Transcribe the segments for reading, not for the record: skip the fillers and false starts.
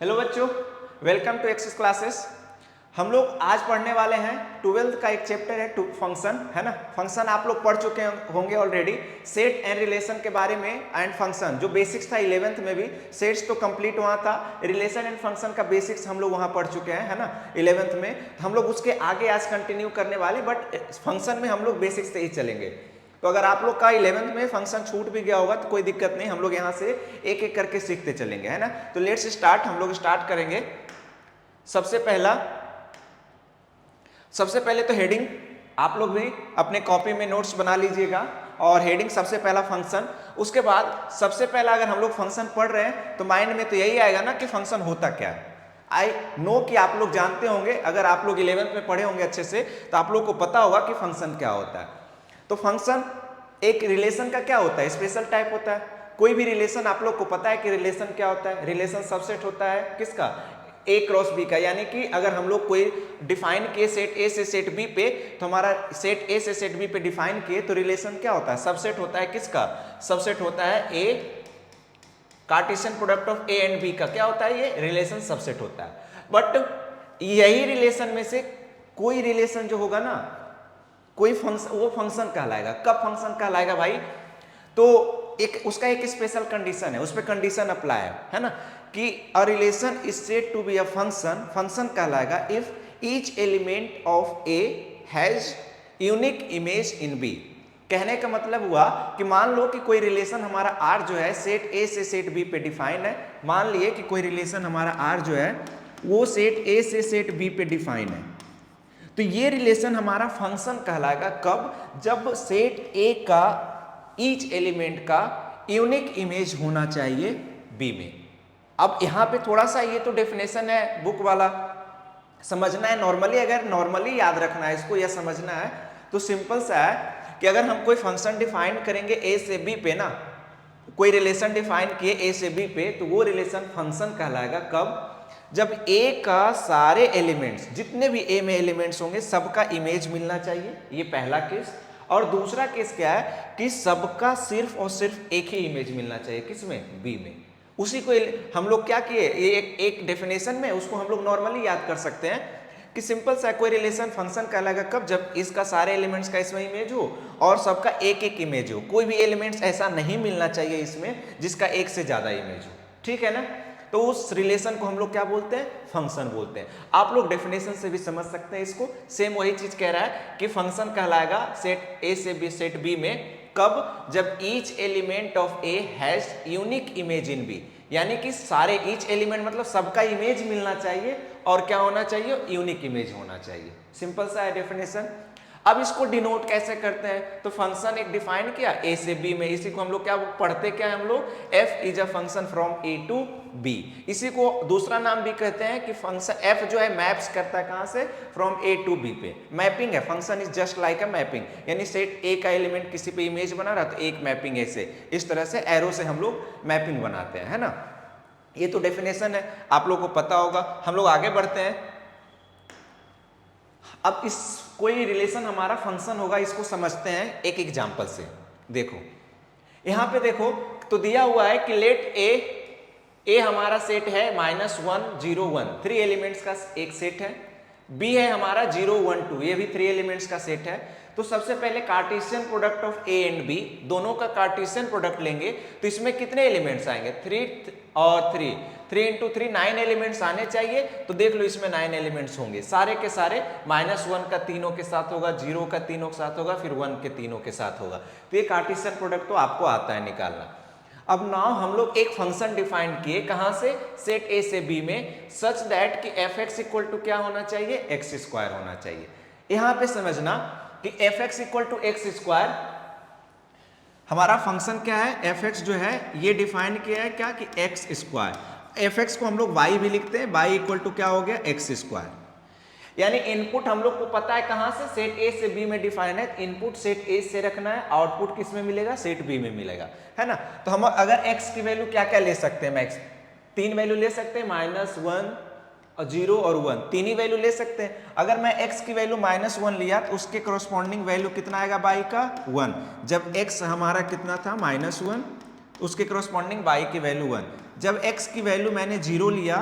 Hello बच्चों, welcome to access classes. हम लोग आज पढ़ने वाले हैं 12th का एक चैप्टर है फंक्शन, है ना। फंक्शन आप लोग पढ़ चुके होंगे ऑलरेडी। सेट एंड रिलेशन के बारे में एंड फंक्शन जो बेसिक्स था 11th में भी सेट्स तो कंप्लीट हुआ था। रिलेशन एंड फंक्शन का बेसिक्स हम लोग वहां पढ़ चुके हैं, है ना, 11th में। हम लोग उसके आगे आज कंटिन्यू करने वाले, बट फंक्शन में हम लोग बेसिक्स से ही चलेंगे। तो अगर आप लोग का 11th में फंक्शन छूट भी गया होगा तो कोई दिक्कत नहीं, हम लोग यहाँ से एक एक करके सीखते चलेंगे, है ना। तो लेट्स स्टार्ट। हम लोग स्टार्ट करेंगे। सबसे पहले तो हेडिंग आप लोग भी अपने कॉपी में नोट्स बना लीजिएगा। और हेडिंग सबसे पहला फंक्शन। उसके बाद सबसे पहला अगर हम लोग फंक्शन पढ़ रहे हैं तो माइंड में तो यही आएगा ना कि फंक्शन होता क्या है। आई नो कि आप लोग जानते होंगे, अगर आप लोग 11th में पढ़े होंगे अच्छे से तो आप लोग को पता होगा कि फंक्शन क्या होता है। तो फंक्शन एक रिलेशन का क्या होता है, स्पेशल टाइप होता है। कोई भी रिलेशन आप लोग को पता है कि रिलेशन क्या होता है। रिलेशन सबसेट होता है किसका, ए क्रॉस बी का। यानी कि अगर हम लोग कोई डिफाइन किए सेट ए से सेट बी पे, तो हमारा सेट ए से सेट बी पे डिफाइन किए तो रिलेशन क्या होता है, सबसेट होता है किसका, सबसेट होता है A Cartesian product of A and B का। क्या होता है, ये रिलेशन सबसेट होता है। बट यही रिलेशन में से कोई रिलेशन जो होगा ना, कोई फंक्शन, वो फंक्शन कहलाएगा। कब फंक्शन कहलाएगा भाई, तो एक उसका एक स्पेशल कंडीशन है, उस पर कंडीशन अप्लाई है ना, कि a relation is said to be a function. Function कहलाएगा if each element of A has unique image in B. कहने का मतलब हुआ कि मान लो कि कोई रिलेशन हमारा आर जो है सेट ए से सेट बी पे डिफाइन है। मान लिए कि कोई रिलेशन हमारा आर जो है वो सेट ए से सेट बी पे डिफाइन है, तो ये रिलेशन हमारा फंक्शन कहलाएगा कब, जब सेट ए का ईच एलिमेंट का यूनिक इमेज होना चाहिए बी में। अब यहाँ पे थोड़ा सा ये तो डेफिनेशन है बुक वाला, समझना है नॉर्मली। अगर नॉर्मली याद रखना है इसको या समझना है तो सिंपल सा है कि अगर हम कोई फंक्शन डिफाइन करेंगे ए से बी पे ना, कोई रिलेशन डिफाइन किए ए से बी पे, तो वो रिलेशन फंक्शन कहलाएगा कब, जब ए का सारे एलिमेंट्स, जितने भी ए में एलिमेंट्स होंगे सबका इमेज मिलना चाहिए। ये पहला केस। और दूसरा केस क्या है कि सबका सिर्फ और सिर्फ एक ही इमेज मिलना चाहिए, किसमें, बी में। उसी को हम लोग क्या किए, ये एक डेफिनेशन में उसको हम लोग नॉर्मली याद कर सकते हैं कि सिंपल सा कोई रिलेशन फंक्शन कहलाएगा कब, जब इसका सारे एलिमेंट्स का इसमें इमेज हो और सबका एक एक इमेज हो। कोई भी एलिमेंट्स ऐसा नहीं मिलना चाहिए इसमें जिसका एक से ज्यादा इमेज हो, ठीक है ना। तो उस रिलेशन को हम लोग क्या बोलते हैं, फंक्शन बोलते हैं। आप लोग डेफिनेशन से भी समझ सकते हैं इसको। सेम वही चीज कह रहा है कि फंक्शन कहलाएगा सेट ए से बी सेट बी में कब, जब each element of A has unique image in B. यानी कि सारे ईच एलिमेंट मतलब सबका इमेज मिलना चाहिए और क्या होना चाहिए, यूनिक इमेज होना चाहिए। सिंपल सा है डेफिनेशन। अब इसको डिनोट कैसे करते हैं, तो फंक्शन एक डिफाइन किया ए से बी में, इसी को हम लोग क्या पढ़ते क्या है हम लोग, f is a function from A to B. इसी को दूसरा नाम भी कहते हैं कि फंक्शन f जो है मैप्स करता है कहां से, फ्रॉम ए टू बी पे। मैपिंग है, function is just like a mapping. यानी सेट ए का एलिमेंट किसी पे इमेज बना रहा तो एक मैपिंग ऐसे, इस तरह से एरो से हम लोग मैपिंग बनाते हैं, है ना। ये तो डेफिनेशन है, आप लोग को पता होगा। हम लोग आगे बढ़ते हैं। अब इस कोई रिलेशन हमारा फंक्शन होगा, इसको समझते हैं एक एग्जांपल से। देखो यहां पे देखो तो दिया हुआ है कि लेट ए हमारा सेट है -1 0 1, 3 एलिमेंट्स का एक सेट है। बी है हमारा 0 1 2, ये भी 3 एलिमेंट्स का सेट है। तो सबसे पहले Cartesian product of A and B, दोनों का कार्टेशियन प्रोडक्ट लेंगे तो इसमें कितने एलिमेंट्स आएंगे, 3 और 3, 3 इंटू 3 9 एलिमेंट्स आने चाहिए। तो देख लो इसमें 9 एलिमेंट्स होंगे, सारे के सारे -1 का तीनों के साथ होगा, 0 का तीनों के साथ होगा, फिर 1 के तीनों के साथ होगा। तो ये कार्टेशियन प्रोडक्ट तो आपको आता है निकालना। अब नाउ हम लोग एक फंक्शन डिफाइन किए कहां से, सेट ए से बी में, सच दैट कि एफ एक्स इक्वल टू क्या होना चाहिए, एक्स स्क्वायर होना चाहिए। यहां पे समझना कि f x equal to x square हमारा फंक्शन क्या है, एफ एक्स जो है ये डिफाइन किया है क्या कि एक्स स्क्वायर। एफ एक्स को हम लोग वाई भी लिखते हैं, वाई इक्वल टू क्या हो गया, एक्स स्क्वायर। यानी इनपुट हम लोग को पता है कहां से, सेट ए से बी में डिफाइन है। इनपुट सेट ए से रखना है, आउटपुट किस में मिलेगा, सेट बी में मिलेगा, है ना। तो हम अगर x की वैल्यू क्या क्या ले सकते हैं, मैक्स 3 वैल्यू ले सकते हैं, -1 और 0 और 1, 3 ही वैल्यू ले सकते हैं। अगर मैं x की वैल्यू -1 लिया तो उसके करस्पॉन्डिंग वैल्यू कितना आएगा y का, 1। जब x हमारा कितना था, -1, उसके करस्पॉन्डिंग y की वैल्यू 1। जब x की वैल्यू मैंने 0 लिया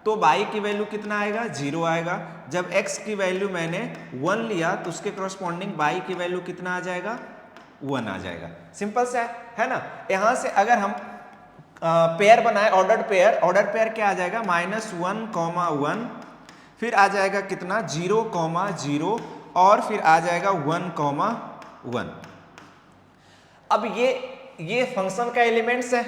तो y की वैल्यू कितना आएगा, 0 आएगा। जब x की वैल्यू मैंने 1 लिया तो उसके करस्पॉन्डिंग y की वैल्यू कितना आ जाएगा, 1 आ जाएगा। सिंपल सा है ना। यहां से अगर हम पेयर बनाए, ऑर्डर पेयर क्या आ जाएगा, -1, फिर आ जाएगा कितना, 0, 0 और फिर आ जाएगा 1, 1। अब ये फंक्शन का एलिमेंट्स है।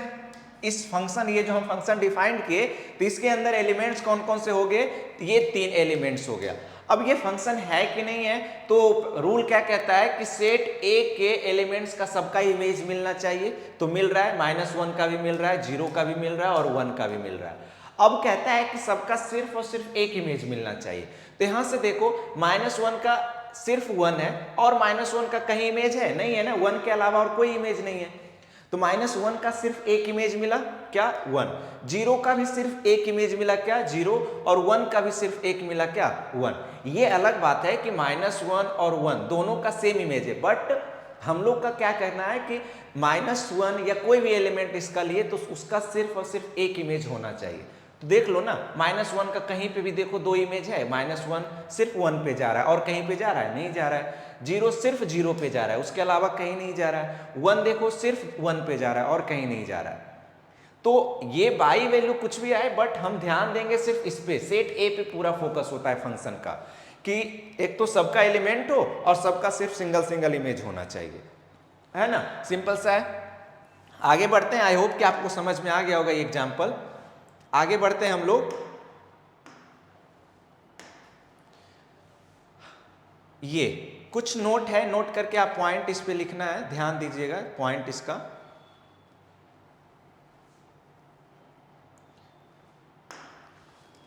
इस फंक्शन, ये जो हम फंक्शन डिफाइंड किए तो इसके अंदर एलिमेंट्स कौन कौन से हो गए, ये 3 एलिमेंट्स हो गया। अब ये फंक्शन है कि नहीं है, तो रूल क्या कहता है कि सेट ए के एलिमेंट्स का सबका इमेज मिलना चाहिए। तो मिल रहा है, -1 का भी मिल रहा है, 0 का भी मिल रहा है और 1 का भी मिल रहा है। अब कहता है कि सबका सिर्फ और सिर्फ एक इमेज मिलना चाहिए। तो यहां से देखो, -1 का सिर्फ 1 है और -1 का कहीं इमेज है नहीं है ना, 1 के अलावा और कोई इमेज नहीं है। तो -1 का सिर्फ एक इमेज मिला, क्या, 1। 0 का भी सिर्फ एक इमेज मिला, क्या, 0। और 1 का भी सिर्फ एक मिला, क्या, 1। ये अलग बात है कि -1 और 1 दोनों का सेम इमेज है, बट हम लोग का क्या कहना है कि -1 या कोई भी एलिमेंट इसका लिए तो उसका सिर्फ और सिर्फ एक इमेज होना चाहिए। तो देख लो ना, -1 का कहीं पे भी देखो 2 इमेज है, -1 सिर्फ 1 पे जा रहा है और कहीं पे जा रहा है, नहीं जा रहा है। 0 सिर्फ 0 पे जा रहा है, उसके अलावा कहीं नहीं जा रहा है। 1 देखो सिर्फ 1 पे जा रहा है और कहीं नहीं जा रहा है। तो ये बाई वैल्यू कुछ भी आए, बट हम ध्यान देंगे सिर्फ इस पे, सेट ए पे पूरा फोकस होता है फंक्शन का, कि एक तो सबका एलिमेंट हो और सबका सिर्फ सिंगल इमेज होना चाहिए, है ना। सिंपल सा है। आगे बढ़ते हैं। आई होप कि आपको समझ में आ गया होगा ये एग्जाम्पल। आगे बढ़ते हैं हम लोग। ये कुछ नोट है, नोट करके आप पॉइंट इस पे लिखना है, ध्यान दीजिएगा पॉइंट इसका।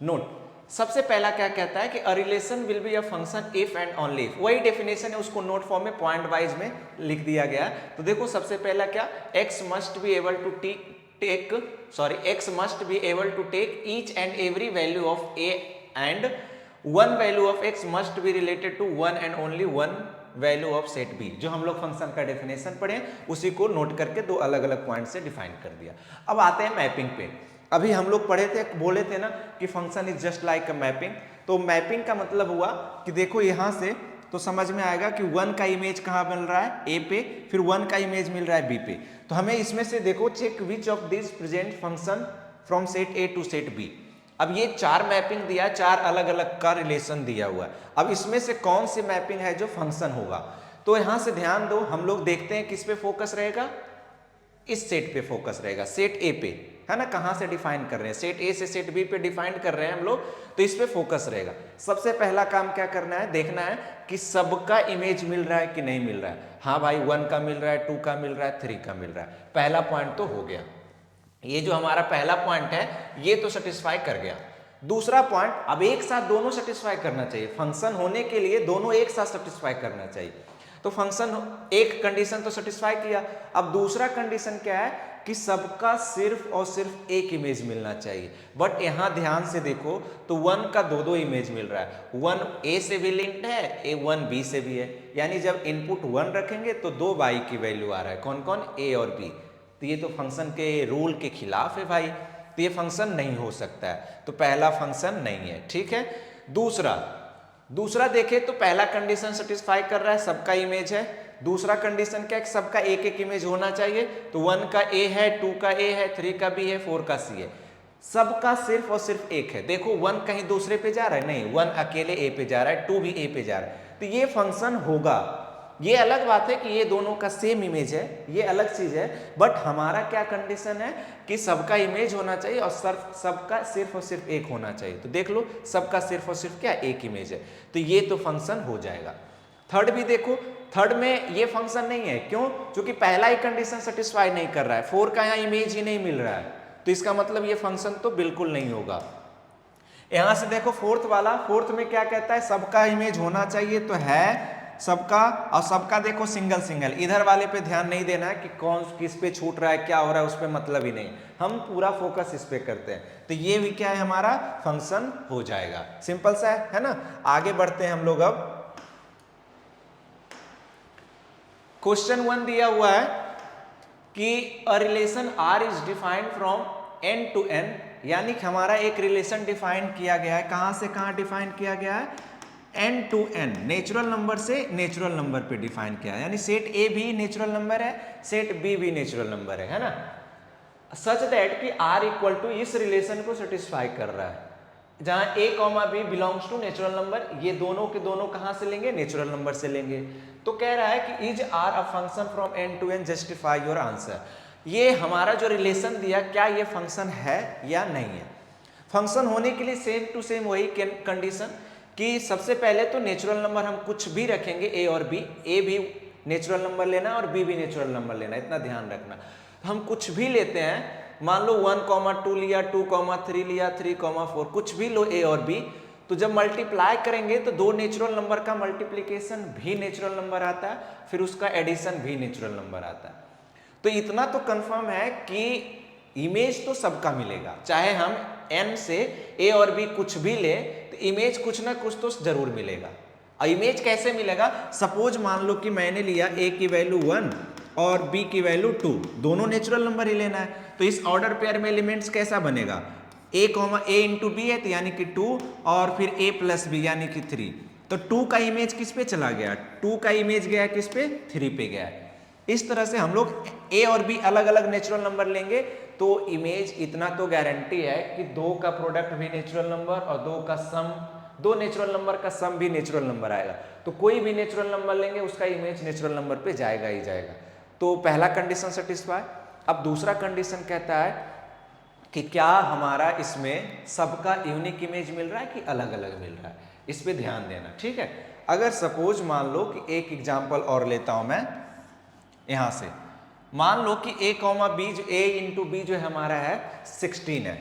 नोट, सबसे पहला क्या कहता है कि a relation will be a function if and only if. वही डेफिनेशन है, उसको नोट फॉर्म में पॉइंट वाइज में लिख दिया गया। तो देखो सबसे पहला क्या, x must be able to x must be able to take each and every value of a and one value of x must be related to one and only one value of set b। जो हम लोग function का definition पढ़े उसी को note करके दो अलग अलग पॉइंट से डिफाइन कर दिया। अब आते हैं मैपिंग पे। अभी हम लोग पढ़े थे, बोले थे ना कि function is just like a mapping. तो मैपिंग का मतलब हुआ कि देखो यहां से तो समझ में आएगा कि 1 का इमेज कहाँ मिल रहा है, ए पे, फिर 1 का इमेज मिल रहा है बी पे। तो हमें इसमें से देखो check which of this present function from set A to set B. अब ये 4 मैपिंग दिया, 4 अलग अलग का रिलेशन दिया हुआ है। अब इसमें से कौन सी मैपिंग है जो फंक्शन होगा, तो यहां से ध्यान दो, हम लोग देखते हैं किस पे फोकस रहेगा, इस सेट पे फोकस रहेगा, सेट ए पे, है ना। कहां से डिफाइन कर रहे हैं, सेट ए से सेट बी पे डिफाइन कर रहे हैं हम लोग, तो इस पे फोकस रहेगा। सबसे पहला काम क्या करना है, देखना है कि सबका इमेज मिल रहा है कि नहीं मिल रहा है। हाँ भाई, 1 का मिल रहा है, 2 का मिल रहा है, 3 का मिल रहा है। पहला पॉइंट तो हो गया, ये जो हमारा पहला पॉइंट है ये तो सेटिस्फाई कर गया। दूसरा पॉइंट, अब एक साथ दोनों सेटिस्फाई करना चाहिए, फंक्शन होने के लिए दोनों एक साथ सेटिस्फाई करना चाहिए। तो फंक्शन एक कंडीशन तो सेटिस्फाई किया, अब दूसरा कंडीशन क्या है कि सबका सिर्फ और सिर्फ एक इमेज मिलना चाहिए। बट यहां ध्यान से देखो तो 1 का दो इमेज मिल रहा है, 1 ए से भी लिंक्ड है, 1 बी से भी है, यानी जब इनपुट 1 रखेंगे तो 2 वाई की वैल्यू आ रहा है, कौन कौन, ए और बी। तो ये तो फंक्शन के रूल के खिलाफ है भाई, तो ये फंक्शन नहीं हो सकता है, तो पहला फंक्शन नहीं है, ठीक है। दूसरा देखे तो पहला कंडीशन सेटिस्फाई कर रहा है, सबका इमेज है। दूसरा कंडीशन क्या है, सबका एक एक इमेज होना चाहिए, तो 1 का ए है, 2 का ए है, 3 का बी है, 4 का सी है। सबका सिर्फ और सिर्फ एक है। देखो 1 कहीं दूसरे पे जा रहा है, नहीं, 1 अकेले ए पे जा रहा है, 2 भी ए पे जा रहा है, तो ये फंक्शन होगा। ये अलग बात है कि ये दोनों का सेम इमेज है, ये अलग चीज है, बट हमारा क्या कंडीशन है कि सबका इमेज होना चाहिए और सबका सिर्फ और सिर्फ एक होना चाहिए। तो देख लो सबका सिर्फ और सिर्फ क्या, एक इमेज है, तो ये तो फंक्शन हो जाएगा। थर्ड भी देखो, थर्ड में ये फंक्शन नहीं है, क्यों, क्योंकि पहला ही कंडीशन सेटिस्फाई नहीं कर रहा है, 4 का यहाँ इमेज ही नहीं मिल रहा है, तो इसका मतलब ये फंक्शन तो बिल्कुल नहीं होगा। यहां से देखो फोर्थ वाला, फोर्थ में क्या कहता है, सबका इमेज होना चाहिए, तो है सबका, और सबका देखो सिंगल, इधर वाले पे ध्यान नहीं देना है कि कौन किस पे छूट रहा है, क्या हो रहा है, उस पे मतलब ही नहीं, हम पूरा फोकस इस पे करते हैं, तो ये भी क्या है, हमारा फंक्शन हो जाएगा। सिंपल सा है ना। आगे बढ़ते हैं हम लोग। अब क्वेश्चन 1 दिया हुआ है कि a relation R is defined from n to n यानी कि हमारा एक रिलेशन डिफाइन किया गया है, कहाँ से कहाँ डिफाइन किया गया है, n to n, natural number से नेचुरल नंबर पे डिफाइन किया है। यानी सेट ए भी नेचुरल नंबर है, सेट बी भी नेचुरल नंबर है ना, सच दैट कि r इक्वल टू इस रिलेशन को सेटिस्फाई कर रहा है, जहां a comma B belongs to natural number, ये दोनों के दोनों कहां से लेंगे, नेचुरल नंबर से लेंगे। तो कह रहा है कि is R a function from n to n, justify your answer. ये हमारा जो रिलेशन दिया, क्या ये फंक्शन है या नहीं है। फंक्शन होने के लिए सेम टू सेम वही कंडीशन कि सबसे पहले तो नेचुरल नंबर हम कुछ भी रखेंगे a और b, a भी नेचुरल नंबर लेना और b भी नेचुरल नंबर लेना, इतना ध्यान रखना। हम कुछ भी लेते हैं, मान लो 1,2 लिया, 2,3 लिया, 3,4, कुछ भी लो a और b, तो जब मल्टीप्लाई करेंगे तो दो नेचुरल नंबर का मल्टीप्लिकेशन भी नेचुरल नंबर आता है, फिर उसका एडिशन भी नेचुरल नंबर आता है। तो इतना तो कंफर्म है कि इमेज तो सबका मिलेगा, चाहे हम n से a और b कुछ भी ले तो इमेज कुछ ना कुछ तो जरूर मिलेगा। और इमेज कैसे मिलेगा, सपोज मान लो कि मैंने लिया a की वैल्यू 1 और b की वैल्यू 2, दोनों नेचुरल नंबर ही लेना है, तो इस ऑर्डर पेयर में एलिमेंट्स कैसा बनेगा, a इंटू बी है तो यानी कि 2, और फिर a प्लस बी यानी कि 3। तो 2 का इमेज किस पे चला गया, 2 का इमेज गया किस पे, 3 पे गया। इस तरह से हम लोग a और b अलग अलग नेचुरल नंबर लेंगे तो इमेज इतना तो गारंटी है कि 2 का प्रोडक्ट भी नेचुरल नंबर और 2 का सम, 2 नेचुरल नंबर का सम भी नेचुरल नंबर आएगा। तो कोई भी नेचुरल नंबर लेंगे उसका इमेज नेचुरल नंबर पे जाएगा ही जाएगा। तो पहला कंडीशन सेटिस्फाई। अब दूसरा कंडीशन कहता है कि क्या हमारा इसमें सबका यूनिक इमेज मिल रहा है कि अलग अलग मिल रहा है, इस पे ध्यान देना, ठीक है। अगर सपोज मान लो कि एक एग्जांपल और लेता हूं मैं यहां से, मान लो कि a कॉमा बी, जो a इंटू बी जो हमारा है 16 है,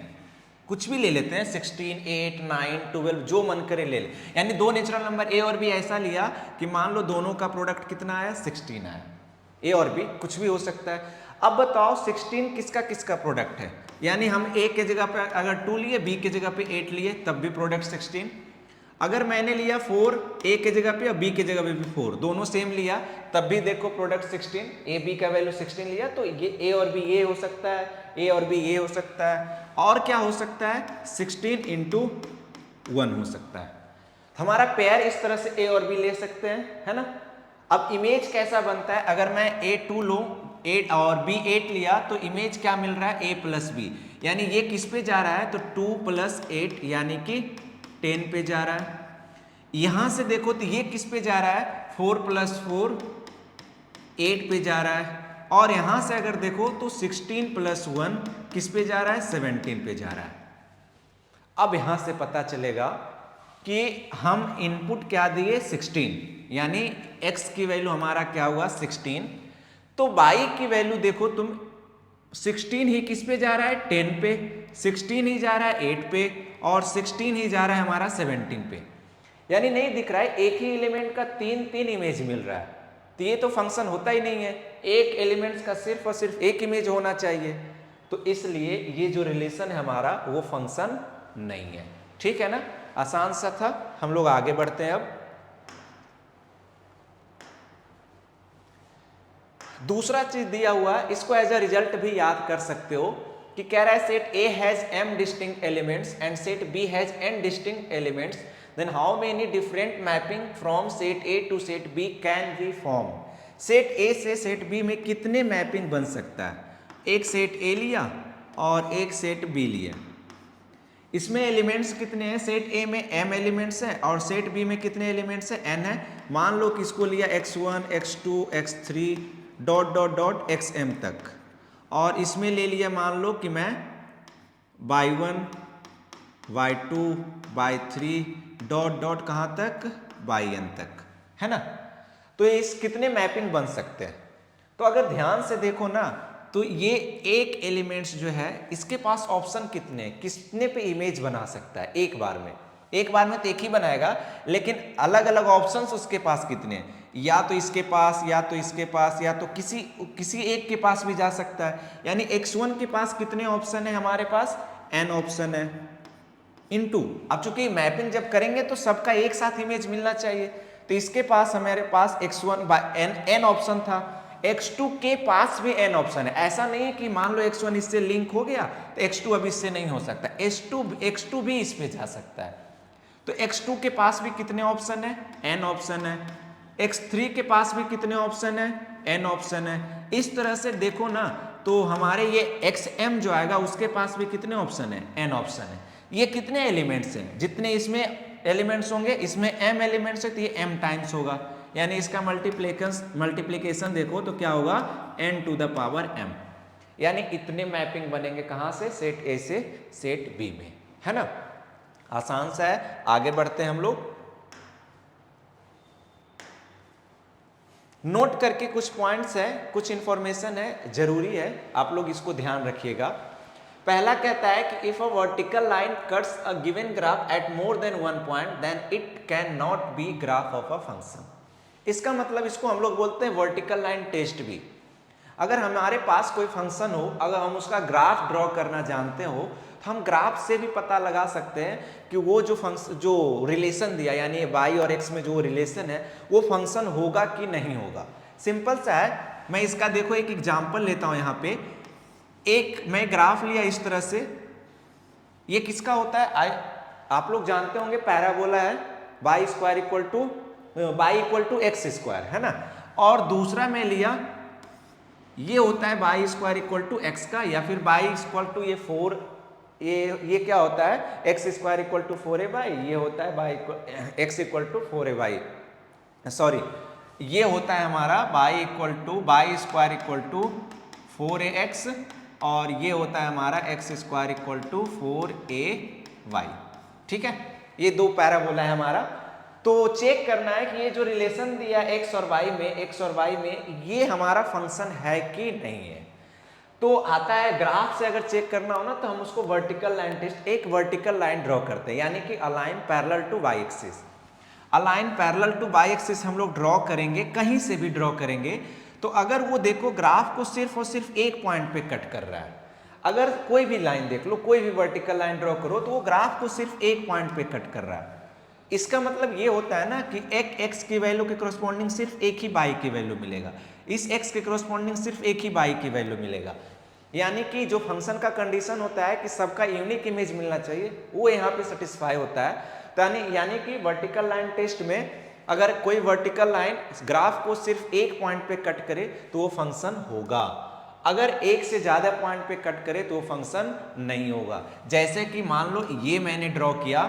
कुछ भी ले लेते हैं 16, 8, 9, 12 जो मन करे ले ले, यानी दो नेचुरल नंबर a और b ऐसा लिया कि मान लो दोनों का प्रोडक्ट कितना आया, 16 आया, a और b कुछ भी हो सकता है। अब बताओ 16 किसका किसका प्रोडक्ट है, यानी हम a के जगह पे अगर 2 लिए, b के जगह पे 8 लिए तब भी प्रोडक्ट 16। अगर मैंने लिया 4 a के जगह पे और b के जगह पे भी 4, दोनों सेम लिया तब भी देखो प्रोडक्ट 16, a b का वैल्यू 16 लिया तो ये a और b ये हो सकता है, a और b ये हो सकता है, और क्या हो सकता है 16 इंटू 1 हो सकता है। हमारा पेयर इस तरह से a और b ले सकते हैं, है ना। अब इमेज कैसा बनता है, अगर मैं a2 लूँ 8 और b 8 लिया तो इमेज क्या मिल रहा है, a प्लस बी, यानी ये किस पे जा रहा है तो 2 प्लस 8 यानी कि 10 पे जा रहा है। यहां से देखो तो ये किस पे जा रहा है, 4 प्लस 4 8 पे जा रहा है, और यहां से अगर देखो तो 16 प्लस 1 किस पे जा रहा है, 17 पे जा रहा है। अब यहां से पता चलेगा कि हम इनपुट क्या दिए 16, यानी x की वैल्यू हमारा क्या हुआ 16, तो y की वैल्यू देखो तुम 16 ही किस पे जा रहा है 10 पे, 16 ही जा रहा है 8 पे, और 16 ही जा रहा है हमारा 17 पे, यानी नहीं दिख रहा है एक ही एलिमेंट का तीन तीन इमेज मिल रहा है, तो ये तो फंक्शन होता ही नहीं है, एक एलिमेंट्स का सिर्फ और सिर्फ एक इमेज होना चाहिए, तो इसलिए ये जो रिलेशन है हमारा वो फंक्शन नहीं है, ठीक है ना। आसान सा था, हम लोग आगे बढ़ते हैं। अब दूसरा चीज दिया हुआ है, इसको एज अ रिजल्ट भी याद कर सकते हो कि कह रहा है set A has m distinct elements and set B has n distinct elements, then how many different mapping from set A to set B can be form. Set A से सेट B में कितने mapping बन सकता है, एक set A लिया और एक सेट B लिया, इसमें एलिमेंट्स कितने हैं, सेट A में m एलिमेंट्स हैं और सेट B में कितने एलिमेंट्स हैं, n है। मान लो कि इसको लिया x1, x2, x3 dot dot dot xm तक, और इसमें ले लिया मान लो कि मैं y1, y2, y3 dot dot कहाँ तक, yn तक, है ना। तो इस कितने मैपिंग बन सकते हैं, तो अगर ध्यान से देखो ना तो ये एक एलिमेंट्स जो है इसके पास ऑप्शन कितने, कितने पे इमेज बना सकता है एक बार में, एक बार में तो एक ही बनाएगा, लेकिन अलग अलग ऑप्शंस उसके पास कितने हैं, या तो इसके पास, या तो इसके पास, या तो किसी एक के पास भी जा सकता है। यानी x1 के पास कितने ऑप्शन है, हमारे पास n ऑप्शन है, इनटू, अब चूंकि मैपिंग जब करेंगे तो सबका एक साथ इमेज मिलना चाहिए, तो इसके पास हमारे पास x1 n ऑप्शन था, x2 के पास भी n ऑप्शन है। ऐसा नहीं है कि मान लो x1 इससे लिंक हो गया तो x2 अब इससे नहीं हो सकता, x2 भी इस पे जा सकता है। तो x2 के पास भी कितने ऑप्शन है? n ऑप्शन है। x3 के पास भी कितने ऑप्शन है? n ऑप्शन है। इस तरह से देखो ना, तो हमारे ये xm जो आएगा उसके पास भी कितने ऑप्शन है? n ऑप्शन है। ये कितने एलिमेंट्स हैं? जितने इसमें एलिमेंट्स होंगे, इसमें m एलिमेंट्स है तो ये m टाइम्स होगा, यानी इसका मल्टीप्लीकेशन देखो तो क्या होगा? n to the power m। यानी इतने मैपिंग बनेंगे कहां से? सेट ए से सेट बी में, है ना। आसान सा है, आगे बढ़ते हैं हम लोग। नोट करके कुछ पॉइंट्स है, कुछ इंफॉर्मेशन है, जरूरी है, आप लोग इसको ध्यान रखिएगा। पहला कहता है कि if a vertical line cuts a given graph at more than one point then it can not be graph of a function. इसका मतलब इसको हम लोग बोलते हैं वर्टिकल लाइन टेस्ट भी। अगर हमारे पास कोई फंक्शन हो, अगर हम उसका ग्राफ ड्रॉ करना जानते हो तो हम ग्राफ से भी पता लगा सकते हैं कि वो जो रिलेशन दिया, यानी y और x में जो रिलेशन है वो फंक्शन होगा कि नहीं होगा। सिंपल सा है, मैं इसका देखो एक एग्जांपल लेता हूं। यहाँ पे एक मैं ग्राफ लिया इस तरह से, ये किसका होता है? आप लोग जानते होंगे पैराबोला है, y square equal to x square, है ना। और दूसरा मैं लिया, ये होता है y square equal to x का, या फिर y इक्वल टू ये 4, ये क्या होता है? X square equal to 4a/, ये होता है x equal to 4a/, sorry ये होता है हमारा y square equal to 4ax, और ये होता है हमारा x square equal to 4ay। ठीक है, ये दो पैराबोला है हमारा। तो चेक करना है कि ये जो रिलेशन दिया x और y में ये हमारा फंक्शन है कि नहीं है। तो आता है ग्राफ से अगर चेक करना हो ना तो हम उसको वर्टिकल लाइन टेस्ट, एक वर्टिकल लाइन ड्रॉ करते हैं, यानी कि a line parallel to y axis. A line parallel to y axis हम लोग ड्रॉ करेंगे, कहीं से भी ड्रॉ करेंगे। तो अगर वो देखो ग्राफ को सिर्फ और सिर्फ एक पॉइंट पे कट कर रहा है, अगर कोई भी लाइन देख लो, कोई भी वर्टिकल लाइन ड्रॉ करो तो वो ग्राफ को सिर्फ एक पॉइंट पे कट कर रहा है, इसका मतलब ये होता है ना कि एक x की वैल्यू के करस्पॉन्डिंग सिर्फ एक ही y की वैल्यू मिलेगा, इस x के करस्पॉन्डिंग सिर्फ एक ही y की वैल्यू मिलेगा। यानी कि जो फंक्शन का कंडीशन होता है कि सबका यूनिक इमेज मिलना चाहिए, वो यहाँ पे सेटिस्फाई होता है। तो यानी कि वर्टिकल लाइन टेस्ट में अगर कोई वर्टिकल लाइन ग्राफ को सिर्फ एक पॉइंट पे कट करे तो वो फंक्शन होगा, अगर एक से ज्यादा पॉइंट पे कट करे तो वो फंक्शन नहीं होगा। जैसे कि मान लो ये मैंने ड्रॉ किया,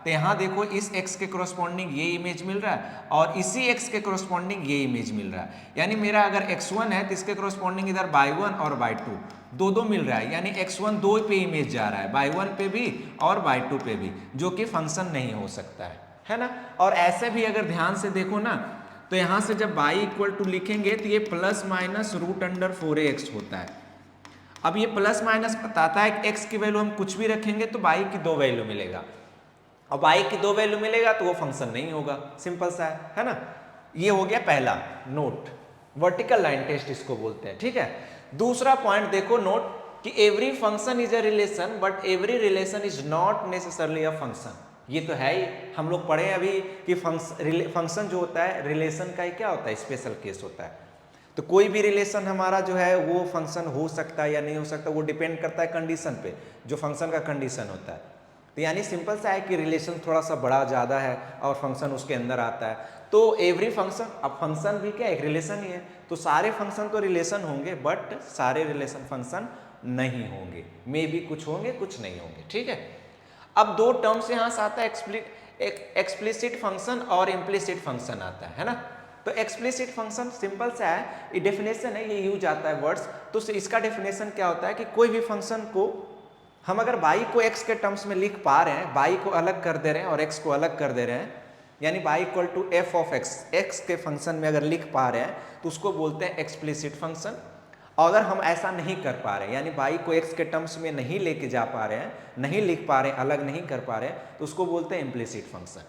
तो यहाँ देखो इस x के करस्पॉन्डिंग ये इमेज मिल रहा है और इसी x के करस्पॉन्डिंग ये इमेज मिल रहा है। यानी मेरा अगर x1 है तो इसके करस्पॉन्डिंग इधर y1 और y2 दो मिल रहा है, यानी x1 दो पे इमेज जा रहा है, y1 पे भी और y2 पे भी, जो कि फंक्शन नहीं हो सकता है ना। और ऐसे भी अगर ध्यान से देखो ना तो यहाँ से जब y इक्वल टू लिखेंगे तो ये प्लस माइनस √4ax होता है। अब ये प्लस माइनस बताता है कि x की वैल्यू हम कुछ भी रखेंगे तो y की दो वैल्यू मिलेगा, अब y की दो वैल्यू मिलेगा तो वो फंक्शन नहीं होगा, सिंपल सा है ना। ये हो गया पहला नोट, वर्टिकल लाइन टेस्ट इसको बोलते हैं। ठीक है, दूसरा पॉइंट देखो नोट कि every function is a relation but every relation is not necessarily a function. ये तो है ही, हम लोग पढ़े अभी कि फंक्शन जो होता है रिलेशन का ही क्या होता है? स्पेशल केस होता है। तो कोई भी रिलेशन हमारा जो है वो फंक्शन हो सकता है या नहीं हो सकता, वो डिपेंड करता है कंडीशन पे, जो फंक्शन का कंडीशन होता है। तो यानी सिंपल सा है कि रिलेशन थोड़ा सा बड़ा ज़्यादा है और फंक्शन उसके अंदर आता है। तो एवरी फंक्शन, अब फंक्शन भी क्या एक रिलेशन ही है, तो सारे फंक्शन तो रिलेशन होंगे बट सारे रिलेशन फंक्शन नहीं होंगे, मे भी कुछ होंगे कुछ नहीं होंगे। ठीक है, अब दो टर्म्स यहाँ से आता है, एक्सप्लिसिट फंक्शन और इम्प्लिसिट फंक्शन आता है ना। तो एक्सप्लिसिट फंक्शन सिंपल सा है, ये डेफिनेशन है, ये यूज आता है वर्ड्स। तो इसका डेफिनेशन क्या होता है कि कोई भी फंक्शन को हम अगर y को x के टर्म्स में लिख पा रहे हैं, y को अलग कर दे रहे हैं और x को अलग कर दे रहे हैं, यानी y equal to f of x के फंक्शन में अगर लिख पा रहे हैं तो उसको बोलते हैं एक्सप्लिसिट फंक्शन। और अगर हम ऐसा नहीं कर पा रहे हैं, यानी y को x के टर्म्स में नहीं लेके जा पा रहे हैं, नहीं लिख पा रहे हैं, अलग नहीं कर पा रहे हैं, तो उसको बोलते हैं इम्प्लिसिट फंक्शन।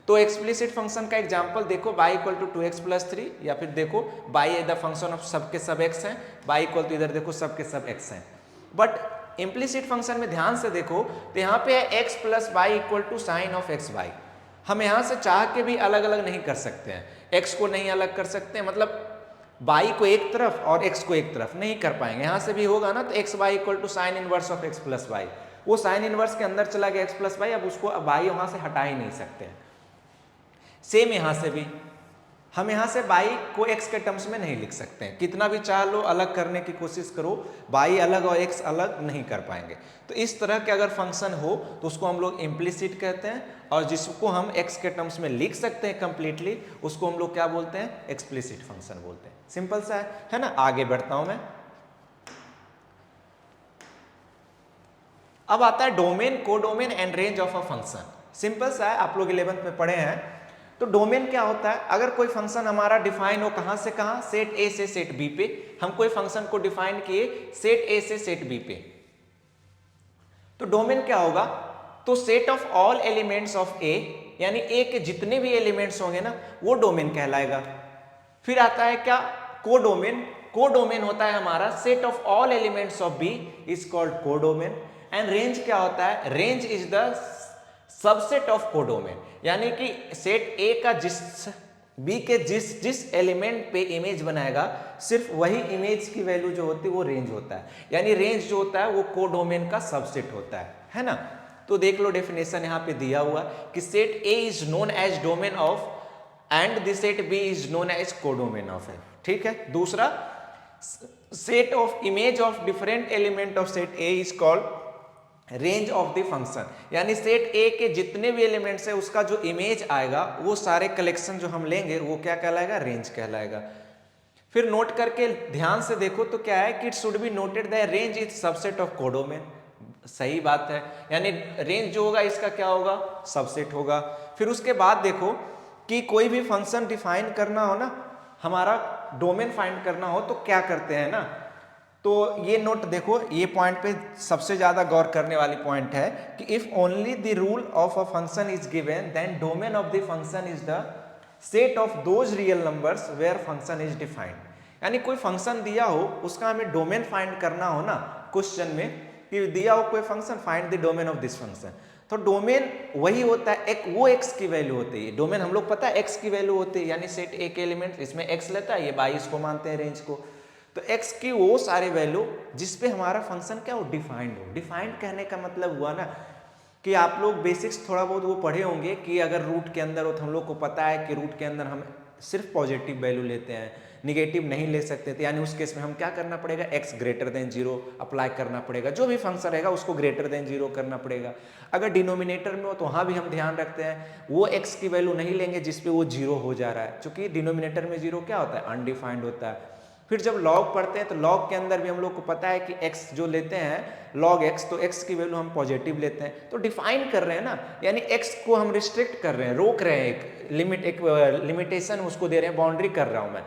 तो एक्सप्लिसिट फंक्शन का एग्जाम्पल देखो, y equal to 2x plus 3, या फिर देखो y द फंक्शन ऑफ सबके सब x हैं, y इक्वल टू इधर देखो सबके सब x हैं। बट इम्प्लिसिट फंक्शन में ध्यान से देखो तो यहाँ पे है x plus y equal to sine of x y. हम यहाँ से चाह के भी अलग अलग नहीं कर सकते हैं, x को नहीं अलग कर सकते हैं, मतलब बाई को एक तरफ और एक्स को एक तरफ नहीं कर पाएंगे। यहां से भी होगा ना तो x y equal to sine inverse of x plus y, वो साइन इनवर्स के अंदर चला गया एक्स प्लस वाई, अब उसको बाई वहां से हटा ही नहीं सकते हैं। सेम यहां से भी हम यहां से बाई को एक्स के टर्म्स में नहीं लिख सकते हैं, कितना भी चाह लो अलग करने की कोशिश करो, बाई अलग और एक्स अलग नहीं कर पाएंगे। तो इस तरह के अगर फंक्शन हो तो उसको हम लोग इम्प्लिसिट कहते हैं, और जिसको हम एक्स के टर्म्स में लिख सकते हैं कंप्लीटली, उसको हम लोग क्या बोलते हैं, एक्सप्लिसिट फंक्शन बोलते हैं। सिंपल सा है ना। आगे बढ़ता हूं मैं। अब आता है domain, codomain and range of a function. Simple सा है, आप लोग 11th में पढ़े हैं। तो डोमेन क्या होता है, अगर कोई फंक्शन हमारा डिफाइन हो कहां से कहां, सेट ए से सेट बी पे, हम कोई फंक्शन को डिफाइन किए सेट ए से सेट बी पे, तो डोमेन क्या होगा, तो set of all elements of A, यानी ए के जितने भी एलिमेंट्स होंगे ना वो डोमेन कहलाएगा। फिर आता है क्या, कोडोमेन। कोडोमेन होता है हमारा set of all elements of B is called codomain. And range क्या होता है, range is the subset of codomain, यानी कि सेट ए का जिस बी के जिस एलिमेंट पे इमेज बनाएगा सिर्फ वही इमेज की वैल्यू जो होती है वो रेंज होता है, यानी रेंज जो होता है वो कोडोमेन का सबसेट होता है ना। तो देख लो डेफिनेशन यहाँ पे दिया हुआ कि set A is known as domain of and the set B is known as codomain of f. ठीक है। दूसरा, set of image of different element of set A is called range of the function, यानी set A के जितने भी elements है उसका जो इमेज आएगा वो सारे कलेक्शन जो हम लेंगे वो क्या कहलाएगा, रेंज कहलाएगा। फिर नोट करके ध्यान से देखो तो क्या है कि it should be noted that range is subset of codomain. सही बात है, यानी रेंज जो होगा इसका क्या होगा, सबसेट होगा। फिर उसके बाद देखो कि कोई भी फंक्शन डिफाइन करना हो ना, हमारा डोमेन फाइंड करना हो तो क्या करते हैं ना, तो ये नोट देखो, ये पॉइंट पे सबसे ज्यादा गौर करने वाली पॉइंट है कि if only the rule of a function is given then domain of the function is the set of those real numbers where function is defined. यानी कोई फंक्शन दिया हो उसका हमें डोमेन फाइंड करना हो ना, क्वेश्चन में कि दिया हो कोई function, find the domain of this function, तो डोमेन वही होता है, एक वो एक्स की वैल्यू होती है। डोमेन हम लोग पता है एक्स की वैल्यू होती है, यानी सेट ए के एलिमेंट इसमें एक्स लेता है, ये 22 को मानते हैं रेंज को, तो x की वो सारे वैल्यू जिसपे हमारा फंक्शन क्या हो, डिफाइंड हो। डिफाइंड कहने का मतलब हुआ ना कि आप लोग बेसिक्स थोड़ा बहुत वो पढ़े होंगे कि अगर रूट के अंदर हो तो हम लोग को पता है कि रूट के अंदर हम सिर्फ पॉजिटिव वैल्यू लेते हैं, निगेटिव नहीं ले सकते थे, यानी उस केस में हम क्या करना पड़ेगा, x ग्रेटर देन 0 अप्लाई करना पड़ेगा, जो भी फंक्शन रहेगा उसको ग्रेटर देन 0 करना पड़ेगा। अगर डिनोमिनेटर में हो तो वहाँ भी हम ध्यान रखते हैं वो x की वैल्यू नहीं लेंगे जिसपे वो 0 हो जा रहा है, क्योंकि डिनोमिनेटर में 0 क्या होता है, अनडिफाइंड होता है। फिर जब लॉग पढ़ते हैं तो लॉग के अंदर भी हम लोग को पता है कि x जो लेते हैं लॉग x, तो x की वैल्यू हम पॉजिटिव लेते हैं, तो डिफाइन कर रहे हैं ना, यानी x को हम रिस्ट्रिक्ट कर रहे हैं, रोक रहे हैं, एक लिमिट, एक लिमिटेशन उसको दे रहे हैं, बाउंड्री कर रहा हूं मैं,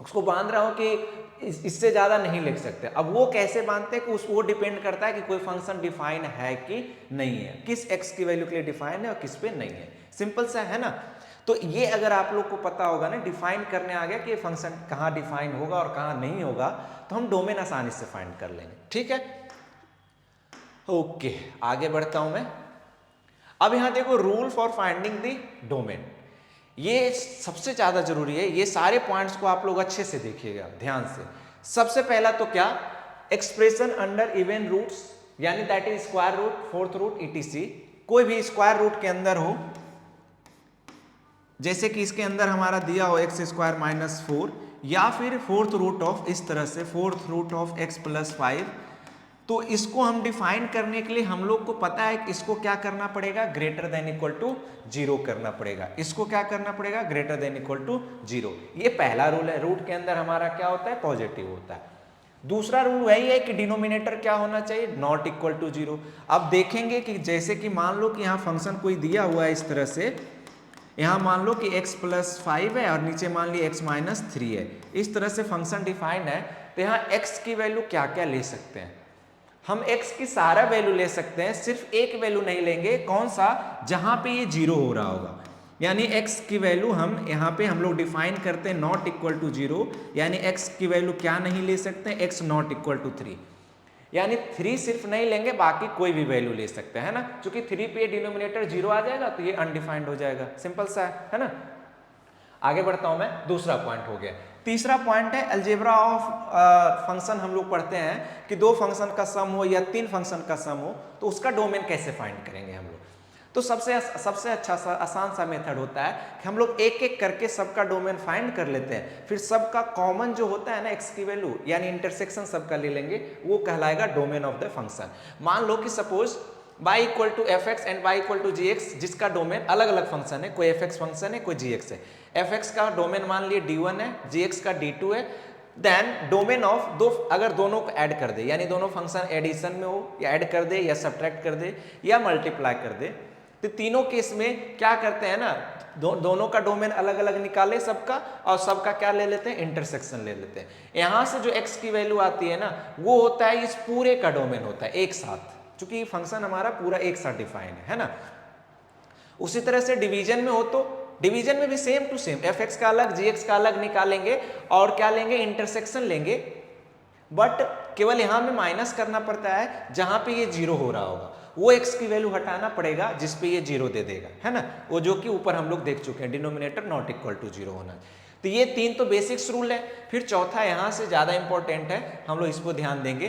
उसको बांध रहा हूं कि इससे ज्यादा नहीं लिख सकते। अब वो कैसे बांधते हैं कि वो डिपेंड करता है कि कोई फंक्शन डिफाइन है कि नहीं है, किस x की वैल्यू के लिए डिफाइन है और किस पे नहीं है। सिंपल सा है ना। तो ये अगर आप लोग को पता होगा ना, डिफाइन करने आ गया कि ये फंक्शन कहाँ डिफाइन होगा और कहाँ नहीं होगा, तो हम डोमेन आसानी से फाइंड कर लेंगे। ठीक है, ओके, आगे बढ़ता हूं मैं। अब यहां देखो, rule for finding the domain, ये सबसे ज्यादा जरूरी है, ये सारे पॉइंट्स को आप लोग अच्छे से देखिएगा ध्यान से। सबसे पहला तो क्या, एक्सप्रेशन अंडर इवन रूट्स, यानी that is square root, fourth root, etc, कोई भी स्क्वायर रूट के अंदर हो, जैसे कि इसके अंदर हमारा दिया हो एक्स स्क्वायर माइनस 4, या फिर फोर्थ रूट ऑफ, इस तरह से fourth root of x plus 5, तो इसको हम डिफाइन करने के लिए हम लोग को पता है कि इसको क्या करना पड़ेगा, ग्रेटर देन इक्वल टू 0 करना पड़ेगा। इसको क्या करना पड़ेगा, ग्रेटर देन इक्वल टू 0। ये पहला रूल है, रूट के अंदर हमारा क्या होता है, पॉजिटिव होता है। दूसरा रूल वही है कि डिनोमिनेटर क्या होना चाहिए, नॉट इक्वल टू 0। अब देखेंगे कि जैसे कि मान लो कि यहाँ फंक्शन कोई दिया हुआ है इस तरह से, यहाँ मान लो कि x प्लस 5 है और नीचे मान ली x माइनस 3 है, इस तरह से फंक्शन डिफाइंड है, तो यहाँ x की वैल्यू क्या क्या ले सकते हैं, हम x की सारा वैल्यू ले सकते हैं, सिर्फ एक वैल्यू नहीं लेंगे, कौन सा, जहां पे ये 0 हो रहा होगा, यानी x की वैल्यू हम यहाँ पे हम लोग डिफाइन करते हैं नॉट इक्वल टू 0, यानी x की वैल्यू क्या नहीं ले सकते, x नॉट इक्वल टू 3, यानी 3 सिर्फ नहीं लेंगे, बाकी कोई भी वैल्यू ले सकते हैं ना, क्योंकि 3 पे डिनोमिनेटर 0 आ जाएगा तो ये अनडिफाइंड हो जाएगा। सिंपल सा है ना। आगे बढ़ता हूं मैं, दूसरा पॉइंट हो गया तीसरा पॉइंट है अलजेब्रा ऑफ फंक्शन। हम लोग पढ़ते हैं कि दो फंक्शन का सम हो या तीन फंक्शन का सम हो तो उसका डोमेन कैसे फाइंड करेंगे हम लोग। तो सबसे अच्छा सा आसान सा मेथड होता है कि हम लोग एक एक करके सबका डोमेन फाइंड कर लेते हैं, फिर सबका कॉमन जो होता है ना एक्स की वैल्यू यानी इंटरसेक्शन सबका ले लेंगे, वो कहलाएगा डोमेन ऑफ द फंक्शन। मान लो कि suppose y equal to f x and y equal to g x, जिसका डोमेन अलग अलग फंक्शन है, कोई एफ एक्स फंक्शन है कोई जी एक्स है। एफ एक्स का डोमेन मान लिए d1 है, जी एक्स का d2 है। देन डोमेन ऑफ दो, अगर दोनों को ऐड कर दे यानी दोनों फंक्शन एडिशन में हो या ऐड कर दे या सब्ट्रैक्ट कर दे या मल्टीप्लाई कर दे, तो तीनों केस में क्या करते हैं ना, दोनों का डोमेन अलग अलग निकाले सबका, और सबका क्या ले लेते हैं, इंटरसेक्शन ले लेते हैं। यहां से जो x की वैल्यू आती है ना वो होता है इस पूरे का डोमेन होता है एक साथ, क्योंकि फंक्शन हमारा पूरा एक साथ डिफाइन है ना। उसी तरह से डिवीजन में हो तो डिवीजन में भी same to same f x का अलग जी एक्स का अलग निकालेंगे और क्या लेंगे, इंटरसेक्शन लेंगे। बट केवल यहां में माइनस करना पड़ता है जहां पे ये जीरो हो रहा होगा, वो x की वैल्यू हटाना पड़ेगा जिस पे ये जीरो दे देगा, है ना, वो जो कि ऊपर हम लोग देख चुके हैं, denominator not equal to zero होना। तो ये तीन तो बेसिक्स रूल है। फिर चौथा यहां से ज्यादा इंपॉर्टेंट है, हम लोग इस पर ध्यान देंगे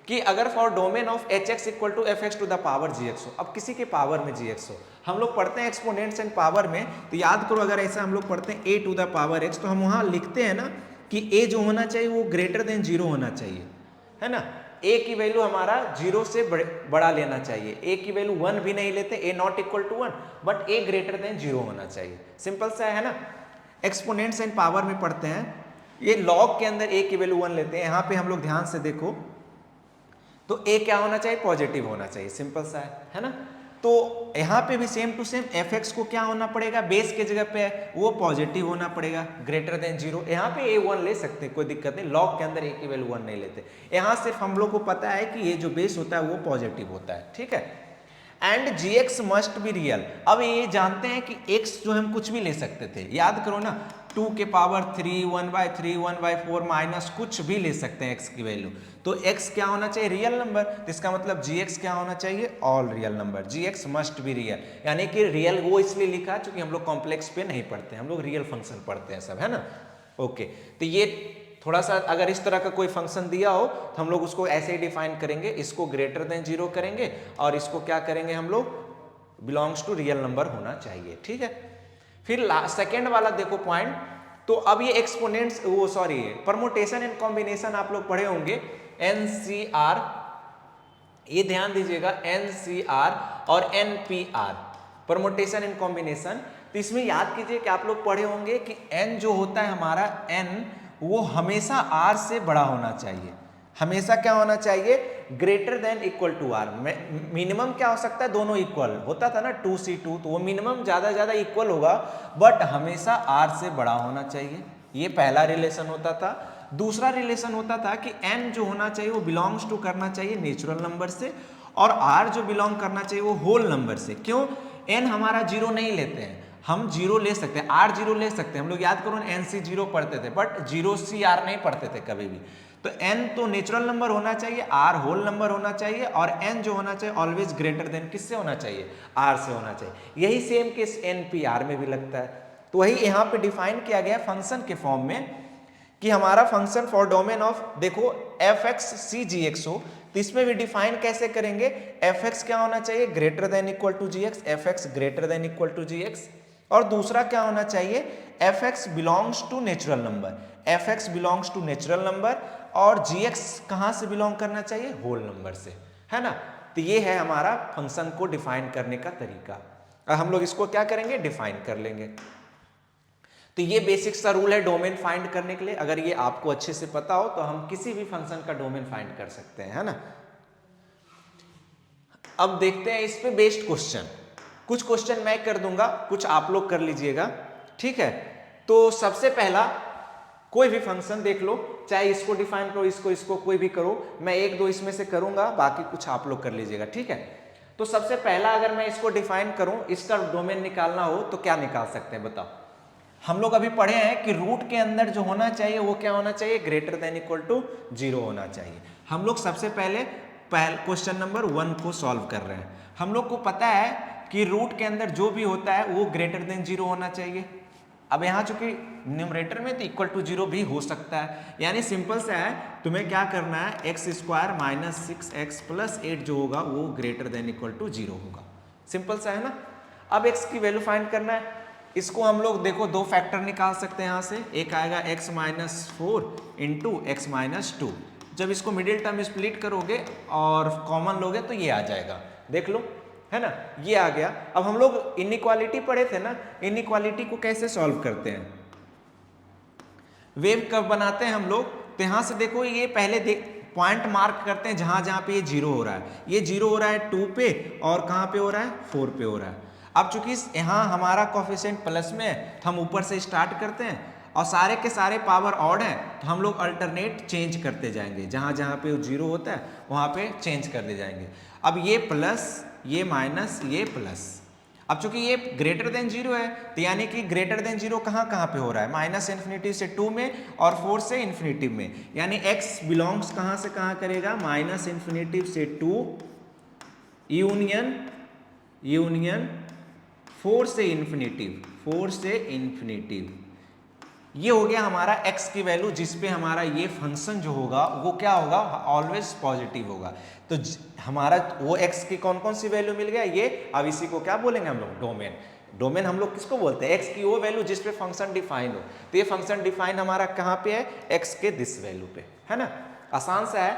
कि अगर for domain of h x equal to f x to the power g x हो, अब किसी के पावर में जी एक्स हो, हम लोग पढ़ते हैं एक्सपोनेंट्स एंड पावर में, तो याद करो अगर ऐसा हम लोग पढ़ते हैं ए टू द पावर एक्स, तो हम वहां लिखते हैं ना कि ए जो होना चाहिए वो ग्रेटर देन जीरो होना चाहिए, है ना। ए की वैल्यू हमारा जीरो से बड़ा लेना चाहिए, ए की वैल्यू 1 भी नहीं लेते, A not equal to 1, but A greater than zero होना चाहिए। सिंपल सा है ना। एक्सपोनेंट्स एंड पावर में पढ़ते हैं, ये लॉग के अंदर ए की वैल्यू 1 लेते हैं, यहाँ पे हम लोग ध्यान से देखो तो ए क्या होना चाहिए, पॉजिटिव होना चाहिए, सिंपल सा है ना। तो यहाँ पे भी same to same f x को क्या होना पड़ेगा, बेस के जगह पे है वो पॉजिटिव होना पड़ेगा, ग्रेटर देन जीरो। यहाँ पे ए 1 ले सकते हैं, कोई दिक्कत नहीं, लॉग के अंदर ए की वैल्यू 1 नहीं लेते। यहाँ सिर्फ हम लोग को पता है कि ये जो बेस होता है वो पॉजिटिव होता है, ठीक है। And g x must be real. अब ये जानते हैं कि एक्स जो हम कुछ भी ले सकते थे, याद करो ना, 2 के पावर 3, 1/3, 1/4 माइनस कुछ भी ले सकते हैं एक्स की वैल्यू। तो x क्या होना चाहिए, रियल नंबर, तो इसका मतलब gx क्या होना चाहिए, all real number. gx must be real, यानी कि रियल वो इसलिए लिखा क्योंकि हम लोग कॉम्प्लेक्स पे नहीं पढ़ते, हम लोग रियल फंक्शन पढ़ते हैं सब, है ना। ओके, तो ये थोड़ा सा अगर इस तरह का कोई फंक्शन दिया हो तो हम लोग उसको ऐसे ही डिफाइन करेंगे, इसको ग्रेटर देन जीरो करेंगे और इसको क्या करेंगे हम लोग, बिलोंग्स टू रियल नंबर होना चाहिए, ठीक है। फिर सेकेंड वाला देखो पॉइंट, तो अब ये एक्सपोनेंट्स वो सॉरी परमुटेशन एंड कॉम्बिनेशन आप लोग पढ़े होंगे, NCR, ये ध्यान दीजिएगा, NCR और NPR, परमुटेशन एंड कॉम्बिनेशन। तो इसमें याद कीजिए कि आप लोग पढ़े होंगे कि n जो होता है हमारा n वो हमेशा r से बड़ा होना चाहिए, हमेशा क्या होना चाहिए, greater than equal to r। Minimum क्या हो सकता है, दोनों इक्वल होता था ना 2c2, तो वो मिनिमम ज्यादा इक्वल होगा, बट हमेशा r से बड़ा होना चाहिए, ये पहला रिलेशन होता था। दूसरा रिलेशन होता था कि n जो होना चाहिए वो बिलोंग्स टू करना चाहिए नेचुरल नंबर से, और r जो बिलोंग करना चाहिए वो होल नंबर से। क्यों, n हमारा जीरो नहीं लेते हैं, हम जीरो ले सकते हैं, r जीरो ले सकते हैं, हम लोग याद करो NC जीरो पढ़ते थे, बट जीरो CR नहीं पढ़ते थे कभी भी। तो n तो नेचुरल नंबर होना चाहिए, r होल नंबर होना चाहिए, और n जो होना चाहिए ऑलवेज ग्रेटर देन किससे होना चाहिए, r से होना चाहिए। यही सेम केस NPR में भी लगता है। तो वही यहाँ पे डिफाइन किया गया फंक्शन के फॉर्म में कि हमारा फंक्शन फॉर डोमेन ऑफ, देखो एफ एक्स सी जी एक्स हो, तो इसमें भी डिफाइन कैसे करेंगे, एफ एक्स क्या होना चाहिए, greater than equal to g x, f x greater than equal to g x, और दूसरा क्या होना चाहिए, f x belongs to natural number, f x belongs to natural number, और जी एक्स कहाँ से बिलोंग करना चाहिए, होल नंबर से, है ना। तो ये है हमारा फंक्शन को डिफाइन करने का तरीका। अब हम लोग इसको क्या करेंगे, डिफाइन कर लेंगे। तो ये बेसिक सा रूल है डोमेन फाइंड करने के लिए, अगर ये आपको अच्छे से पता हो तो हम किसी भी फंक्शन का डोमेन फाइंड कर सकते हैं, है ना। अब देखते हैं इस पे बेस्ड क्वेश्चन, कुछ क्वेश्चन मैं कर दूंगा, कुछ आप लोग कर लीजिएगा, ठीक है। तो सबसे पहला कोई भी फंक्शन देख लो, चाहे इसको डिफाइन करो, इसको कोई भी करो, मैं एक दो इसमें से करूंगा, बाकी कुछ आप लोग कर लीजिएगा, ठीक है। तो सबसे पहला अगर मैं इसको डिफाइन करूं, इसका डोमेन निकालना हो तो क्या निकाल सकते हैं बताओ। हम लोग अभी पढ़े हैं कि रूट के अंदर जो होना चाहिए वो क्या होना चाहिए, greater than equal to zero होना चाहिए। हम लोग सबसे पहले क्वेश्चन नंबर 1 को सॉल्व कर रहे हैं। हम लोग को पता है कि रूट के अंदर जो भी होता है वो ग्रेटर देन जीरो होना चाहिए, अब यहाँ चूंकि न्यूमरेटर में तो इक्वल टू 0 भी हो सकता है, यानी सिंपल सा है, तुम्हें क्या करना है, x square minus 6x plus 8 जो होगा वो ग्रेटर देन इक्वल टू 0 होगा। सिंपल सा है ना। अब x की वैल्यू फाइंड करना है। इसको हम लोग देखो दो फैक्टर निकाल सकते हैं यहाँ से, एक आएगा x minus 4 into x minus 2। जब इसको मिडिल टर्म स्प्लिट करोगे और कॉमन लोगे तो ये आ जाएगा, देख लो, है ना, ये आ गया। अब हम लोग इनइक्वालिटी पढ़े थे ना, इनइक्वालिटी को कैसे सॉल्व करते हैं, वेव कब बनाते हैं हम लोग, तो यहाँ से देखो ये पहले पॉइंट मार्क करते हैं जहां जहां पे ये 0 हो रहा है। ये 0 हो रहा है 2 पे और कहाँ पे हो रहा है, 4 पे हो रहा है। अब चूंकि यहाँ हमारा कोफिशिएंट प्लस में है, हम ऊपर से स्टार्ट करते हैं और सारे के सारे पावर ऑड हैं, तो हम लोग अल्टरनेट चेंज करते जाएंगे, जहां जहां पे 0 होता है वहां पे चेंज करते जाएंगे। अब ये प्लस, ये माइनस, ये प्लस। अब चूंकि ये ग्रेटर देन 0 है, तो यानी कि ग्रेटर देन 0 कहाँ कहाँ पे हो रहा है, माइनस इन्फिनिटी से 2 में और 4 से इन्फिनिटी में, यानी x बिलोंग्स कहाँ से कहाँ करेगा, माइनस इन्फिनिटी से 2 यूनियन 4 से इन्फिनिटी, 4 से इन्फिनिटी। ये हो गया हमारा x की वैल्यू, जिसपे हमारा ये फंक्शन जो होगा वो क्या होगा, ऑलवेज पॉजिटिव होगा। तो हमारा वो x की कौन कौन सी वैल्यू मिल गया, ये। अब इसी को क्या बोलेंगे हम लोग, डोमेन। डोमेन हम लोग किसको बोलते हैं, x की वो वैल्यू जिस पे फंक्शन डिफाइन हो। तो ये फंक्शन डिफाइन हमारा कहाँ पे है, x के दिस वैल्यू पे, है ना, आसान सा है।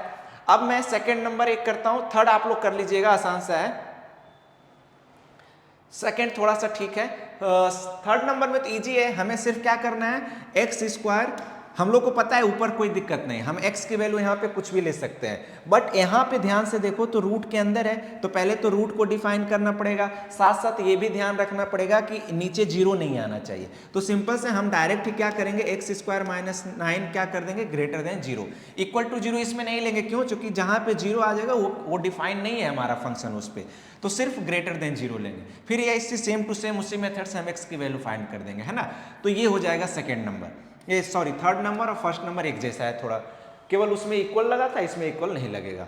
अब मैं सेकेंड नंबर एक करता हूं, थर्ड आप लोग कर लीजिएगा, आसान सा है। सेकेंड थोड़ा सा ठीक है, थर्ड नंबर में तो इजी है, हमें सिर्फ क्या करना है, एक्स स्क्वायर, हम लोग को पता है ऊपर कोई दिक्कत नहीं, हम x की वैल्यू यहाँ पे कुछ भी ले सकते हैं, बट यहाँ पे ध्यान से देखो तो रूट के अंदर है, तो पहले तो रूट को डिफाइन करना पड़ेगा, साथ साथ ये भी ध्यान रखना पड़ेगा कि नीचे 0 नहीं आना चाहिए। तो सिंपल से हम डायरेक्ट क्या करेंगे, एक्स स्क्वायर माइनस 9 क्या कर देंगे, ग्रेटर देन 0, इक्वल टू 0 इसमें नहीं लेंगे, क्यों, क्योंकि जहाँ पे 0 आ जाएगा वो डिफाइन नहीं है हमारा फंक्शन उस पर, तो सिर्फ ग्रेटर देन 0 लेंगे। फिर ये इससे सेम टू सेम उसी मेथड से हम x की वैल्यू फाइंड कर देंगे, है ना। तो ये हो जाएगा सेकेंड नंबर, ये सॉरी थर्ड नंबर और फर्स्ट नंबर एक जैसा है, थोड़ा केवल उसमें इक्वल लगा था, इसमें इक्वल नहीं लगेगा।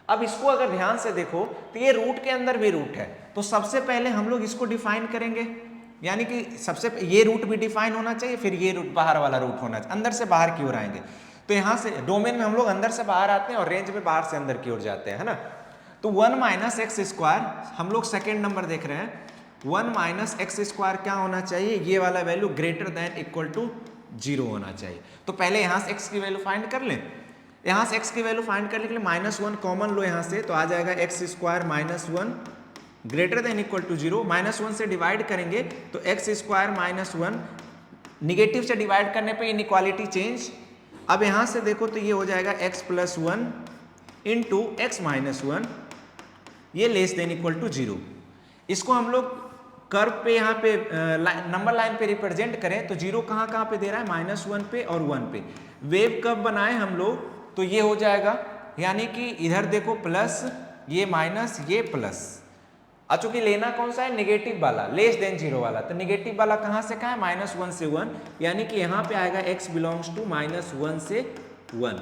अब इसको अगर ध्यान से देखो तो ये रूट के अंदर भी रूट है, तो सबसे पहले हम लोग इसको डिफाइन करेंगे, यानी कि सबसे ये रूट भी डिफाइन होना चाहिए, फिर ये रूट बाहर वाला रूट होना चाहिए, अंदर से बाहर की ओर आएंगे। तो यहाँ से डोमेन में हम लोग अंदर से बाहर आते हैं और रेंज में बाहर से अंदर की ओर जाते हैं, है ना। तो 1 माइनस एक्स स्क्वायर, हम लोग सेकेंड नंबर देख रहे हैं, 1 माइनस एक्स स्क्वायर क्या होना चाहिए, ये वाला value greater than equal to 0 होना चाहिए। तो पहले यहाँ से x की वैल्यू फाइंड कर लें, यहाँ से x की वैल्यू फाइंड करने के लिए -1 कॉमन लो यहाँ से, तो आ जाएगा x square minus 1 greater than equal to 0, -1 से डिवाइड करेंगे तो एक्स स्क्वायर माइनस 1, निगेटिव से डिवाइड करने पे इनइक्वालिटी चेंज। अब यहाँ से देखो तो ये हो जाएगा x plus 1 into x minus 1, ये लेस देन इक्वल टू 0। इसको हम लोग कर्व पे यहाँ पे नंबर लाइन पे रिप्रेजेंट करें तो 0 कहाँ कहाँ पे दे रहा है, -1 पे और 1 पे। वेव कब बनाए हम लोग, तो ये हो जाएगा, यानी कि इधर देखो प्लस, ये माइनस, ये प्लस, चूंकि लेना कौन सा है, नेगेटिव वाला, लेस देन 0 वाला, तो नेगेटिव वाला कहाँ से कहाँ है, -1 से 1, यानी कि यहाँ पे आएगा x बिलोंग्स टू -1 से 1।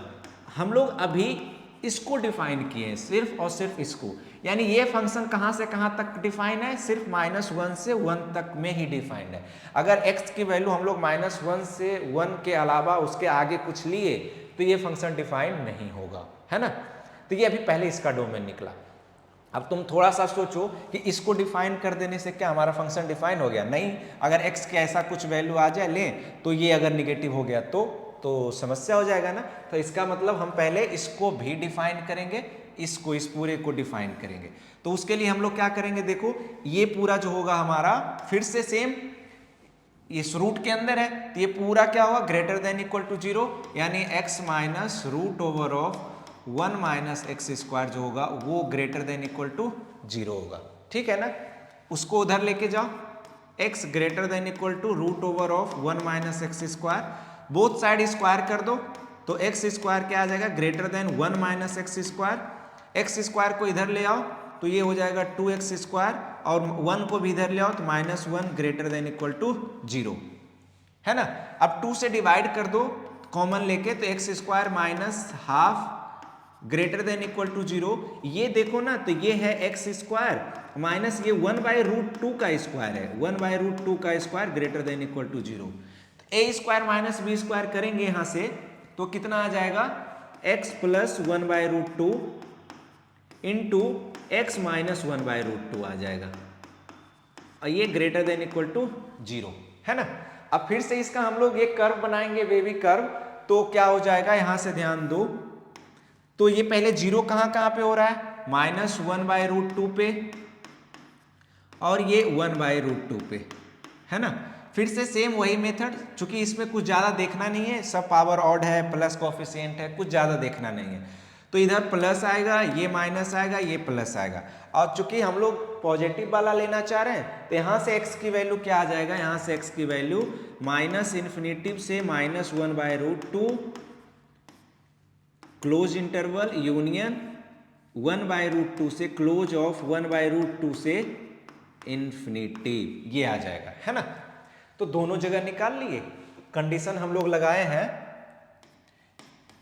हम लोग अभी इसको डिफाइन किए हैं, सिर्फ और सिर्फ इसको, यानी ये फंक्शन कहाँ से कहाँ तक डिफाइन है, सिर्फ -1 से 1 तक में ही डिफाइंड है। अगर x की वैल्यू हम लोग -1 से 1 के अलावा उसके आगे कुछ लिए तो ये फंक्शन डिफाइन नहीं होगा, है ना। तो ये अभी पहले इसका डोमेन निकला। अब तुम थोड़ा सा सोचो कि इसको डिफाइन कर देने से क्या हमारा फंक्शन डिफाइन हो गया, नहीं, अगर x के ऐसा कुछ वैल्यू आ जाए लें तो ये अगर निगेटिव हो गया तो समस्या हो जाएगा ना। तो इसका मतलब हम पहले इसको भी डिफाइन करेंगे, इसको, इस पूरे को डिफाइन करेंगे। तो उसके लिए हम लोग क्या करेंगे, देखो ये पूरा जो होगा हमारा फिर से सेम इस रूट के अंदर है, तो ये पूरा क्या होगा, ग्रेटर देन इक्वल टू 0, यानी x minus root over of 1 minus x square जो होगा वो ग्रेटर देन इक्वल टू 0 होगा, ठीक है ना। उसको उधर लेके जाओ, x greater than equal to root over of 1 minus x square, both side square कर दो तो एक्स स्क्वायर क्या आ जाएगा, greater than 1 minus x square, x square को इधर ले आओ तो ये हो जाएगा 2x स्क्वायर, और 1 को भी इधर ले आओ तो -1 ग्रेटर देन इक्वल टू 0, है ना। अब 2 से डिवाइड कर दो कॉमन लेके, तो x square minus half greater than equal to 0, ये देखो ना, तो ये है एक्स स्क्वायर माइनस ये 1/√2 का स्क्वायर है, 1/√2 का square greater than equal to 0। A square minus B square करेंगे यहाँ से तो कितना आ जाएगा, x plus 1/√2 into x minus 1/√2 आ जाएगा, और ये ग्रेटर देन इक्वल टू 0 है ना। अब फिर से इसका हम लोग एक कर्व बनाएंगे, बेबी कर्व, तो क्या हो जाएगा, यहां से ध्यान दो, तो ये पहले 0 कहां पे हो रहा है, माइनस 1/√2 पे, और ये 1/√2 पे, है ना। फिर से सेम वही मेथड, चूंकि इसमें कुछ ज़्यादा देखना नहीं है, सब पावर ऑड है, प्लस कोफिशिएंट है, कुछ ज़्यादा देखना नहीं है, तो इधर प्लस आएगा, ये माइनस आएगा, ये प्लस आएगा, और चूंकि हम लोग पॉजिटिव वाला लेना चाह रहे हैं तो यहाँ से x की वैल्यू क्या आ जाएगा, यहाँ से x की वैल्यू माइनस इन्फिनिटिव से माइनस 1/√2 क्लोज इंटरवल यूनियन 1/√2 से क्लोज ऑफ 1/√2 से इन्फिनिटी, ये आ जाएगा, है ना। तो दोनों जगह निकाल लिए, कंडीशन हम लोग लगाए हैं।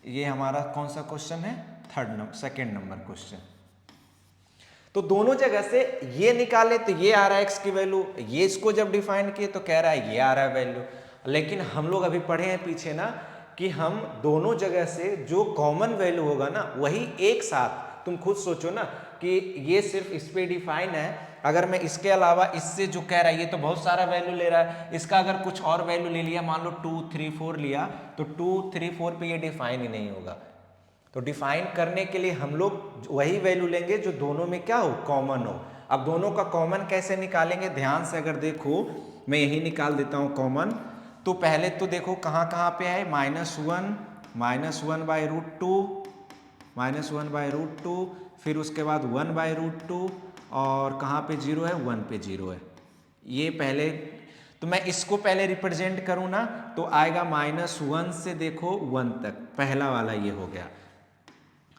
ये हमारा कौन सा क्वेश्चन है, सेकंड नंबर क्वेश्चन। तो दोनों जगह से ये निकाले तो ये आ रहा है x की वैल्यू, ये इसको जब डिफाइन किए तो कह रहा है ये आ रहा है वैल्यू, लेकिन हम लोग अभी पढ़े हैं पीछे ना कि हम दोनों जगह से जो कॉमन वैल्यू होगा ना वही एक साथ, तुम खुद सोचो ना कि ये सिर्फ इस पे डिफाइन है, अगर मैं इसके अलावा इससे जो कह रहा है ये तो बहुत सारा वैल्यू ले रहा है, इसका अगर कुछ और वैल्यू ले लिया, मान लो 2, 3, 4 लिया, तो 2, 3, 4 पे ये डिफाइन ही नहीं होगा। तो डिफाइन करने के लिए हम लोग वही वैल्यू लेंगे जो दोनों में क्या हो, कॉमन हो। अब दोनों का कॉमन कैसे निकालेंगे, ध्यान से अगर देखो, मैं यही निकाल देता हूँ कॉमन। तो पहले तो देखो कहाँ पे है, -1, -1/√2, -1/√2, फिर उसके बाद 1/√2, और कहाँ पे 0 है, 1 पे 0 है। ये पहले तो मैं इसको पहले रिप्रेजेंट करूँ ना तो आएगा -1 से देखो 1 तक, पहला वाला ये हो गया।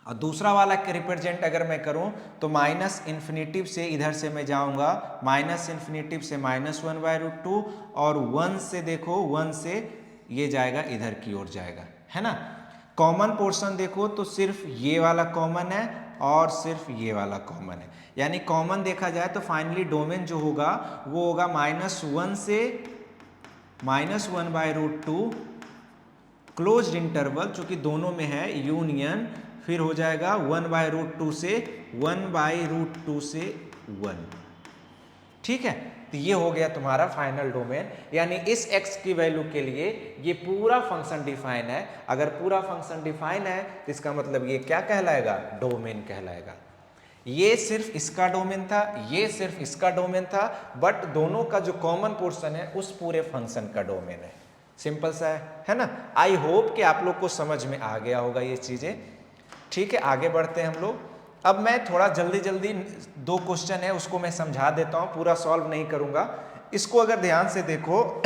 और दूसरा वाला के रिप्रेजेंट अगर मैं करूं तो माइनस इन्फिनिटिव से इधर से मैं जाऊंगा, माइनस इन्फिनिटिव से -1/√2, और 1 से देखो 1 से ये जाएगा इधर की ओर जाएगा, है ना। कॉमन पोर्शन देखो तो सिर्फ ये वाला कॉमन है और सिर्फ ये वाला कॉमन है, यानी कॉमन देखा जाए तो फाइनली डोमेन जो होगा वो होगा -1 से -1/√2 क्लोज्ड इंटरवल, चूंकि दोनों में है यूनियन, फिर हो जाएगा 1/√2 से 1/√2 से 1, ठीक है। तो ये हो गया तुम्हारा फाइनल डोमेन, यानी इस x की वैल्यू के लिए ये पूरा फंक्शन डिफाइन है। अगर पूरा फंक्शन डिफाइन है तो इसका मतलब ये क्या कहलाएगा, डोमेन कहलाएगा। ये सिर्फ इसका डोमेन था, ये सिर्फ इसका डोमेन था, बट दोनों का जो कॉमन पोर्शन है उस पूरे फंक्शन का डोमेन है। सिंपल सा है ना। आई होप कि आप लोग को समझ में आ गया होगा ये चीजें, ठीक है। आगे बढ़ते हैं हम लोग। अब मैं थोड़ा जल्दी 2 क्वेश्चन है उसको मैं समझा देता हूँ, पूरा सॉल्व नहीं करूंगा। इसको अगर ध्यान से देखो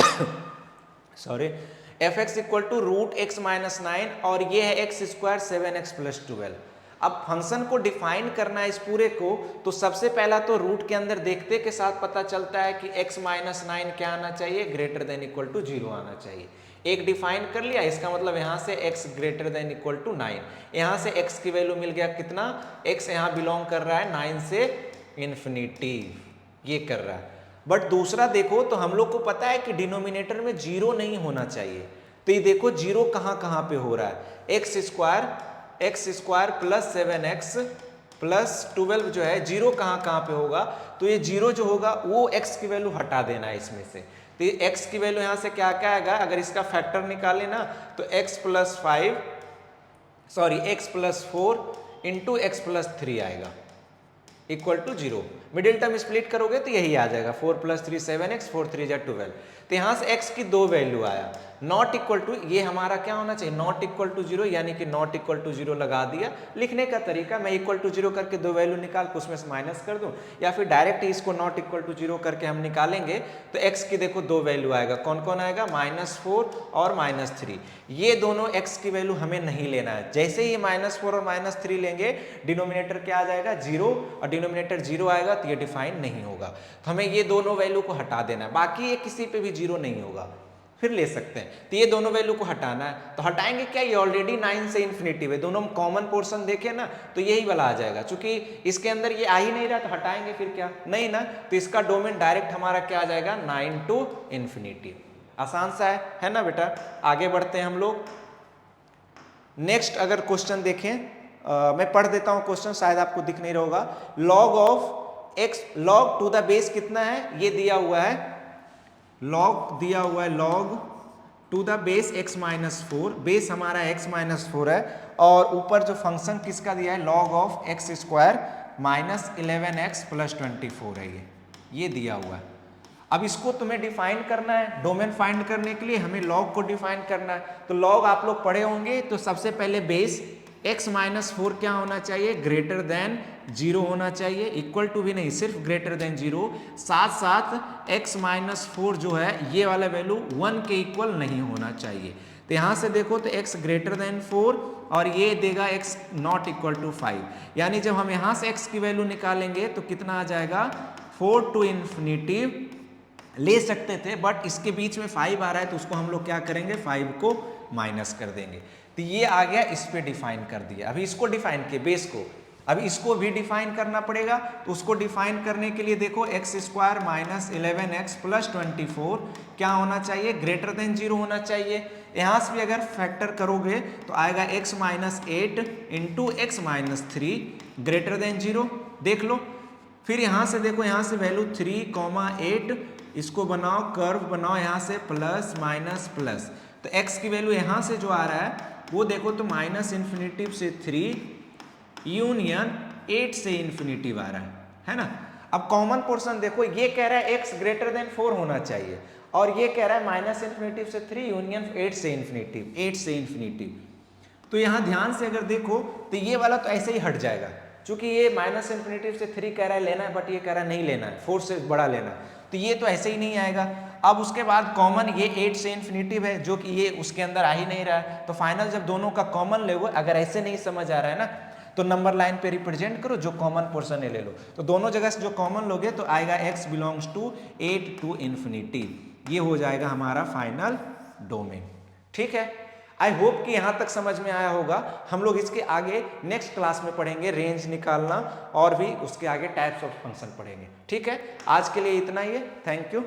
सॉरी, f(x) = √x-9 और ये है x² 7x + 12। अब फंक्शन को डिफाइन करना है इस पूरे को, तो सबसे पहला तो रूट के अंदर देखते के साथ पता चलता है कि x-9 क्या आना चाहिए, ग्रेटर देन इक्वल टू 0 आना चाहिए। एक डिफाइन कर लिया, इसका मतलब यहाँ से x greater than equal to 9, यहाँ से x की वैल्यू मिल गया कितना, x यहाँ बिलोंग कर रहा है 9 से इन्फिनिटी, ये कर रहा है। बट दूसरा देखो तो हम लोग को पता है कि डिनोमिनेटर में 0 नहीं होना चाहिए, तो ये देखो 0 कहाँ पे हो रहा है, x² प्लस 7x प्लस 12 जो है 0 कहाँ पे होगा, तो ये 0 जो होगा वो x की वैल्यू हटा देना है इसमें से। तो ये x की वैल्यू यहाँ से क्या आएगा, अगर इसका फैक्टर निकाले ना तो x + 4 इंटू x + 3 आएगा equal to 0। Middle term split करोगे तो यही आ जाएगा, 4 + 3 7x, 4 3 = 12। तो यहाँ से x की 2 वैल्यू आया, नॉट इक्वल टू, ये हमारा क्या होना चाहिए, नॉट इक्वल टू 0, यानी कि नॉट इक्वल टू 0 लगा दिया। लिखने का तरीका, मैं इक्वल टू 0 करके 2 वैल्यू निकाल के उसमें से माइनस कर दूं, या फिर डायरेक्ट इसको नॉट इक्वल टू 0 करके हम निकालेंगे तो x की देखो 2 वैल्यू आएगा, कौन कौन आएगा, -4 और -3। ये दोनों x की वैल्यू हमें नहीं लेना है। जैसे ही -4 और -3 लेंगे डिनोमिनेटर क्या आ जाएगा, 0, और डिनोमिनेटर 0 आएगा तो ये डिफाइन नहीं होगा, तो हमें ये दोनों वैल्यू को हटा देना है, बाकी ये किसी पे भी 0 नहीं होगा। फिर ले सकते हैं। तो ये दोनों वैल्यू को हटाना है, तो हटाएंगे क्या, ये ऑलरेडी 9 से इन्फिनिटी है, दोनों कॉमन पोर्शन देखे ना तो यही वाला आ जाएगा। चूंकि इसके अंदर ये आ ही नहीं रहा तो हटाएंगे फिर क्या, नहीं ना, तो इसका डोमेन डायरेक्ट हमारा क्या आ जाएगा, 9 टू इन्फिनिटी। आसान सा है ना बेटा। आगे बढ़ते हैं हम लोग। नेक्स्ट अगर क्वेश्चन देखें, मैं पढ़ देता हूं क्वेश्चन, शायद आपको दिख नहीं रहा होगा। Log of x, log to the base कितना है, ये दिया हुआ है, लॉग दिया हुआ है, log to the base x minus 4, base हमारा x माइनस 4 है, और ऊपर जो फंक्शन किसका दिया है, log of x square minus 11x plus 24 है, ये दिया हुआ है। अब इसको तुम्हें डिफाइन करना है, डोमेन फाइंड करने के लिए हमें लॉग को डिफाइन करना है। तो लॉग आप लोग पढ़े होंगे, तो सबसे पहले बेस x माइनस 4 क्या होना चाहिए, ग्रेटर देन 0 होना चाहिए, इक्वल टू भी नहीं, सिर्फ ग्रेटर देन 0, साथ साथ x माइनस 4 जो है ये वाला वैल्यू 1 के इक्वल नहीं होना चाहिए। तो यहाँ से देखो तो x ग्रेटर देन 4 और ये देगा x नॉट इक्वल टू 5, यानी जब हम यहाँ से x की वैल्यू निकालेंगे तो कितना आ जाएगा, 4 टू इन्फिनिटी ले सकते थे, बट इसके बीच में 5 आ रहा है तो उसको हम लोग क्या करेंगे, 5 को माइनस कर देंगे। तो ये आ गया, इस पे डिफाइन कर दिया। अभी इसको डिफाइन किए बेस को, अभी इसको भी डिफाइन करना पड़ेगा। तो उसको डिफाइन करने के लिए देखो x square minus 11x plus 24 क्या होना चाहिए, ग्रेटर देन 0 होना चाहिए। यहाँ से भी अगर फैक्टर करोगे तो आएगा x minus 8 into x minus 3 greater than 0, देख लो। फिर यहाँ से देखो, यहाँ से वैल्यू 3,8, इसको बनाओ, कर्व बनाओ यहाँ से प्लस माइनस प्लस, तो x की वैल्यू यहाँ से जो आ रहा है वो देखो तो माइनस इन्फिनिटी से 3 यूनियन 8 से इन्फिनिटी आ रहा है ना। अब कॉमन पोर्शन देखो, ये कह रहा है x ग्रेटर देन 4 होना चाहिए और ये कह रहा है माइनस इन्फिनिटी से 3 यूनियन 8 से इन्फिनिटी। तो यहाँ ध्यान से अगर देखो तो ये वाला तो ऐसे ही हट जाएगा, क्योंकि ये माइनस इन्फिनिटी से 3 कह रहा है लेना है, बट ये कह रहा है नहीं लेना है, 4 से बड़ा लेना है, तो ये तो ऐसे ही नहीं आएगा। अब उसके बाद कॉमन ये 8 से इन्फिनिटी है, जो कि ये उसके अंदर आ ही नहीं रहा है। तो फाइनल जब दोनों का कॉमन ले, अगर ऐसे नहीं समझ आ रहा है ना, तो नंबर लाइन पे रिप्रेजेंट करो, जो कॉमन पोर्शन है ले लो। तो दोनों जगह से जो कॉमन लोगे तो आएगा x belongs to 8 to infinity, ये हो जाएगा हमारा फाइनल डोमेन। ठीक है, आई होप कि यहाँ तक समझ में आया होगा। हम लोग इसके आगे नेक्स्ट क्लास में पढ़ेंगे रेंज निकालना, और भी उसके आगे टाइप्स ऑफ फंक्शन पढ़ेंगे। ठीक है, आज के लिए इतना ही है, थैंक यू।